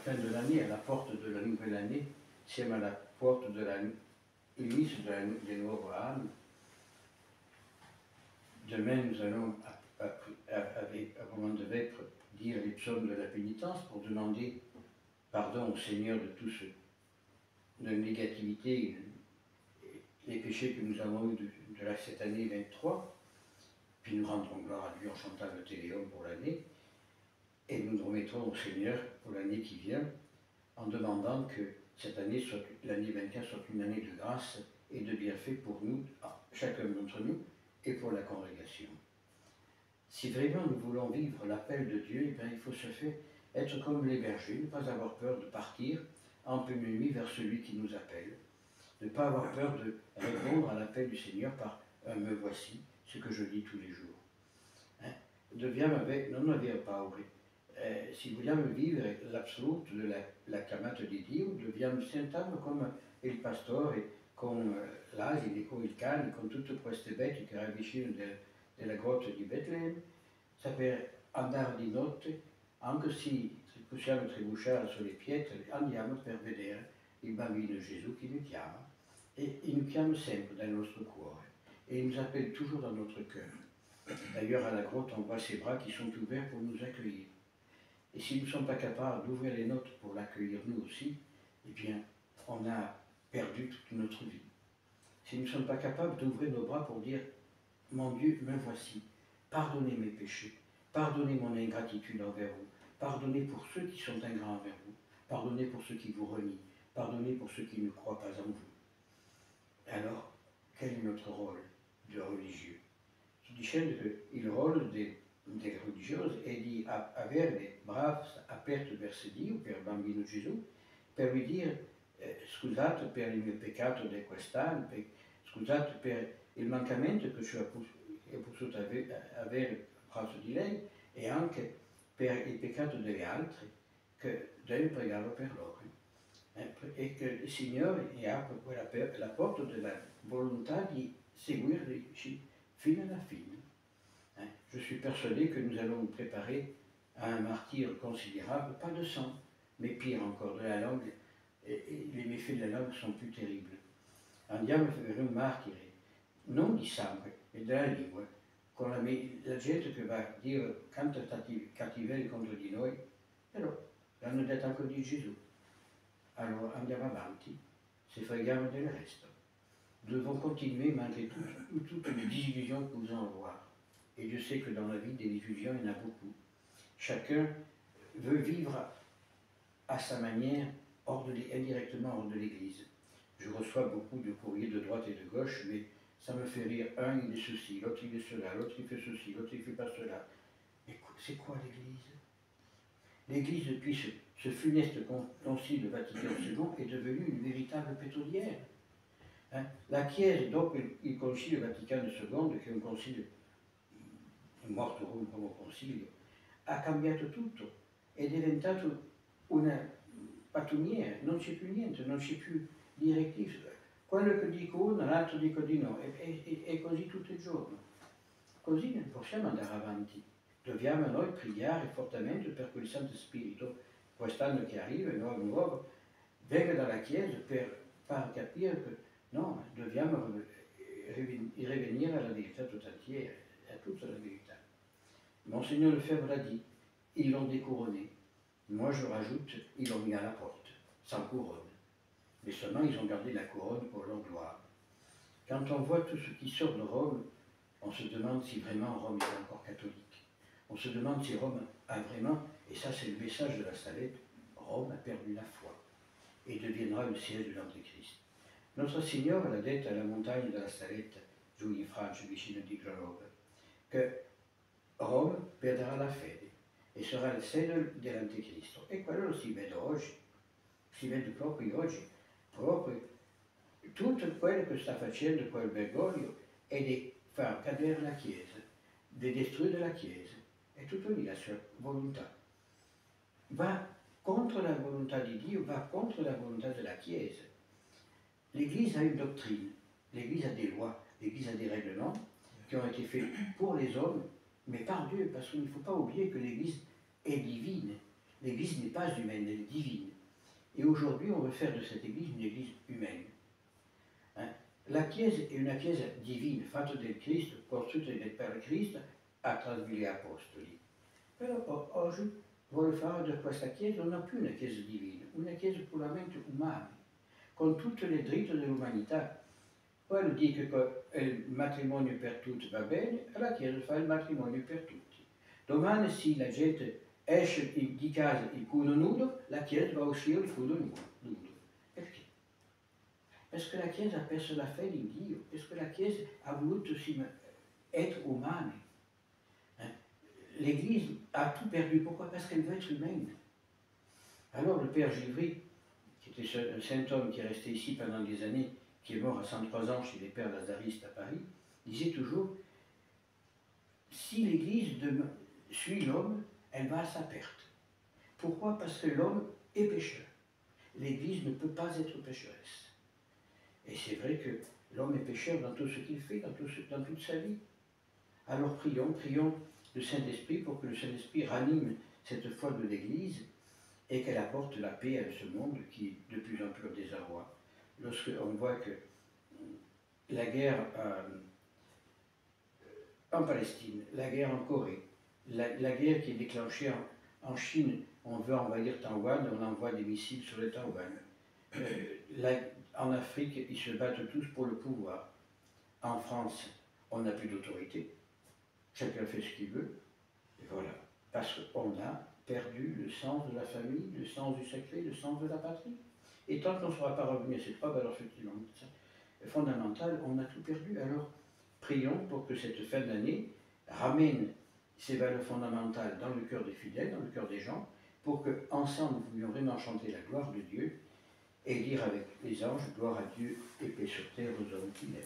fin de l'année, à la porte de la nouvelle année, siamo alla porta dell'inizio del nuovo anno. Demain, nous allons, avant de dire les psaumes de la pénitence pour demander pardon au Seigneur de tout ce, de négativité, les péchés que nous avons eus de cette année 23. Puis nous rendrons gloire à Dieu en chantant le Téléum pour l'année. Et nous nous remettrons au Seigneur pour l'année qui vient, en demandant que cette année, l'année 24, soit une année de grâce et de bienfait pour nous, chacun d'entre nous, et pour la congrégation. Si vraiment nous voulons vivre l'appel de Dieu, eh bien, il faut se faire être comme les bergers, ne pas avoir peur de partir en pleine nuit vers celui qui nous appelle, ne pas avoir peur de répondre à l'appel du Seigneur par un me voici, ce que je dis tous les jours. Non avere paura. Si vogliamo vivere l'assoluto della chiamata di Dio, dobbiamo sentarlo come il pastore con l'asino, con il cane, con tutte queste bestie che erano vicino della grotta di Betlemme, saper andare di notte, anche se possiamo trebucciare sulle pietre, andiamo per vedere il bambino Gesù che nous chiama, et il nous chiama sempre dal nostro cuore, et il nous appelle toujours dans notre cœur. D'ailleurs, à la grotte, on voit ses bras qui sont ouverts pour nous accueillir. Et si nous ne sommes pas capables d'ouvrir les nôtres pour l'accueillir nous aussi, eh bien, on a perdu toute notre vie. Si nous ne sommes pas capables d'ouvrir nos bras pour dire « Mon Dieu, me voici, pardonnez mes péchés, pardonnez mon ingratitude envers vous, pardonnez pour ceux qui sont ingrats envers vous, pardonnez pour ceux qui vous renient, pardonnez pour ceux qui ne croient pas en vous. » Alors, quel est notre rôle de religieux? Si dicendo che il ruolo del religioso è di avere le braccia aperte verso Dio, per il bambino Gesù, per lui dire scusate per il mio peccato di quest'anno, scusate per il mancamento che ho potuto avere verso di lei e anche per il peccato degli altri, che devo pregare per loro. E che il Signore apre la porta della volontà di seguirci fino alla fine. Je suis persuadé que nous allons nous préparer à un martyre considérable, pas de sang, mais pire encore, de la langue, et les méfaits de la langue sont plus terribles. Andiamo per un martire, non di sangue, ma della lingua, con la gente che va a dire tante cattiverie contro di noi, però l'hanno detto anche di Gesù. Allora andiamo avanti, se freghiamo del resto. Nous devons continuer malgré toutes les disillusions que nous allons voir. Et je sais que dans la vie des illusions, il y en a beaucoup. Chacun veut vivre à sa manière, indirectement hors de l'Église. Je reçois beaucoup de courriers de droite et de gauche, mais ça me fait rire. Un, il est ceci, l'autre, il est cela, l'autre, il fait ceci, l'autre, il ne fait pas cela. Mais c'est quoi l'Église? L'Église, depuis ce funeste concile Vatican II, est devenue une véritable pétrolière. La Chiesa, dopo il Concilio Vaticano II, che è un concilio morto come concilio, ha cambiato tutto, è diventato una pattumiera, non c'è più niente, non c'è più direttive. Quello che dico uno, l'altro dico di no, è così tutto il giorno. Così non possiamo andare avanti. Dobbiamo noi pregare fortemente perché il Santo Spirito, quest'anno che arriva, nuovo, venga dalla Chiesa per far capire che no, dobbiamo revenire alla verità tout entière, à toute la vérité. Monseigneur Lefebvre l'a dit, ils l'ont découronné. Moi je rajoute, ils l'ont mis à la porte, sans couronne. Mais seulement ils ont gardé la couronne pour leur gloire. Quand on voit tout ce qui sort de Rome, on se demande si vraiment Rome est encore catholique. On se demande si Rome a vraiment, et ça c'est le message de la Salette, Rome a perdu la foi et deviendra le siège de l'Antéchrist. Notre Signore l'ha detto alla montagna della Saletta, giù in Francia, vicino di Grenoble, che Rome perderà la fede e sarà il seno dell'Anticristo. E quello lo si vede oggi, si vede proprio oggi, proprio tutto quello che sta facendo quel Bergoglio è di far cadere la Chiesa, di distruggere la Chiesa, è tutto lì la sua volontà. Va contro la volontà di Dio, va contro la volontà della Chiesa. L'Église a une doctrine, l'Église a des lois, l'Église a des règlements qui ont été faits pour les hommes, mais par Dieu, parce qu'il ne faut pas oublier que l'Église est divine. L'Église n'est pas humaine, elle est divine. Et aujourd'hui, on veut faire de cette Église une Église humaine. La Chiesa è una Chiesa divina, fatta del Cristo, costruita per Cristo attraverso gli Apostoli. Però oggi vuole fare di questa Chiesa non più una Chiesa divina, una Chiesa puramente umana, con tutti i diritti dell'umanità. Poi dice che il matrimonio per tutti va bene, e la Chiesa fa il matrimonio per tutti. Domani se la gente esce di casa il culo nudo, la Chiesa va uscire il culo nudo. Perché? Perché la Chiesa ha perso la fede in Dio, perché la Chiesa ha voluto essere umana. L'Église a tout perdu. Pourquoi? Parce qu'elle veut être humaine. Alors le Père Givry, qui était un saint homme qui est resté ici pendant des années, qui est mort à 103 ans chez les Pères Lazaristes à Paris, disait toujours, si l'Église suit l'homme, elle va à sa perte. Pourquoi? Parce que l'homme est pécheur. L'Église ne peut pas être pécheresse. Et c'est vrai que l'homme est pécheur dans tout ce qu'il fait, dans toute sa vie. Alors prions le Saint-Esprit pour que le Saint-Esprit ranime cette foi de l'Église et qu'elle apporte la paix à ce monde qui est de plus en plus au désarroi. Lorsqu'on voit que la guerre en Palestine, la guerre en Corée, la guerre qui est déclenchée en Chine, on veut envahir Taïwan, on envoie des missiles sur le Taïwan. En Afrique, ils se battent tous pour le pouvoir. En France, on n'a plus d'autorité. Chacun fait ce qu'il veut. Et voilà. Parce qu'on a perdu le sens de la famille, le sens du sacré, le sens de la patrie. Et tant qu'on ne sera pas revenu à ces trois valeurs fondamentales, on a tout perdu. Alors, prions pour que cette fin d'année ramène ces valeurs fondamentales dans le cœur des fidèles, dans le cœur des gens, pour qu'ensemble, nous voulions vraiment chanter la gloire de Dieu et dire avec les anges, gloire à Dieu et paix sur terre aux hommes qui l'aiment.